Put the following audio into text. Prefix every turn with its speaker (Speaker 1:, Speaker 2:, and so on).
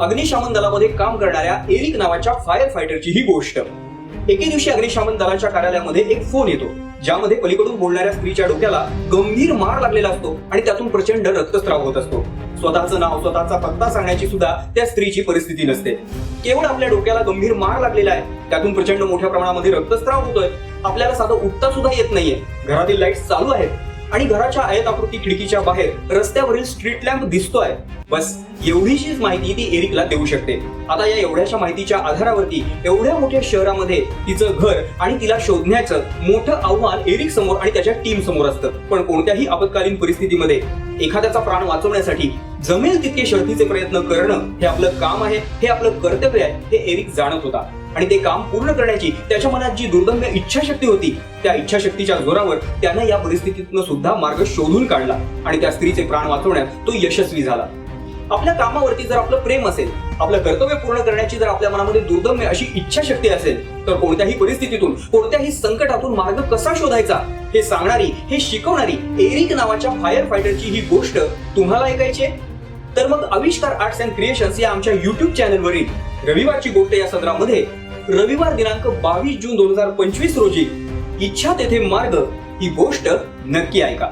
Speaker 1: अग्निशमन दलामध्ये काम करणाऱ्या एरिक नावाच्या फायर फायटरची ही गोष्ट. एके दिवशी अग्निशमन दलाच्या कार्यालयामध्ये एक फोन येतो, ज्यामध्ये पलीकडून बोलणाऱ्या स्त्रीच्या डोक्याला गंभीर मार लागलेला असतो आणि त्यातून प्रचंड रक्तस्राव होत असतो. स्वतःचं नाव, स्वतःचा पत्ता सांगण्याची सुद्धा त्या स्त्रीची परिस्थिती नसते. केवळ आपल्या डोक्याला गंभीर मार लागलेला आहे, त्यातून प्रचंड मोठ्या प्रमाणामध्ये रक्तस्राव होतोय. आपल्याला साधं उठता सुद्धा येत नाहीये. घरातील लाईट्स चालू आहेत आणि घराच्या आयताकृती खिडकीच्या बाहेर रस्त्यावरील स्ट्रीट लॅम्प दिसतोय. बस एवढीशीच माहिती ती एरिकला देऊ शकते. आता या एवढ्याशा माहितीच्या आधारावरती एवढ्या मोठ्या शहरामध्ये तिचं घर आणि तिला शोधण्याचं मोठं आव्हान एरिक समोर आणि त्याच्या टीम समोर असतं. पण कोणत्याही आपत्कालीन परिस्थितीमध्ये एखाद्याचा प्राण वाचवण्यासाठी जमेल तितके शर्थीचे प्रयत्न करणं हे आपलं काम आहे, हे आपलं कर्तव्य आहे, हे एरिक जाणत होता. आणि ते काम पूर्ण करण्याची त्याच्या मनात जी दुर्दम्य इच्छाशक्ती होती, त्या इच्छाशक्तीच्या जोरावर त्यानं या परिस्थितीतून सुद्धा मार्ग शोधून काढला आणि त्या स्त्रीचे प्राण वाचवण्यात तो यशस्वी झाला. आपल्या कामावरती जर आपलं प्रेम असेल, आपलं कर्तव्य पूर्ण करण्याची जर आपल्या मनामध्ये दुर्दम्य अशी इच्छाशक्ती असेल, तर कोणत्याही परिस्थितीतून, कोणत्याही संकटातून मार्ग कसा शोधायचा हे सांगणारी, हे शिकवणारी एरिक नावाच्या फायर फायटरची ही गोष्ट तुम्हाला ऐकायची आहे? तर मग आविष्कार आर्ट्स अँड क्रिएशन्स या आमच्या YouTube चॅनलवरील रविवारची गोष्ट या सदरामध्ये रविवार दिनांक 22 जून 2025 रोजी इच्छा तेथे मार्ग ही गोष्ट नक्की ऐका.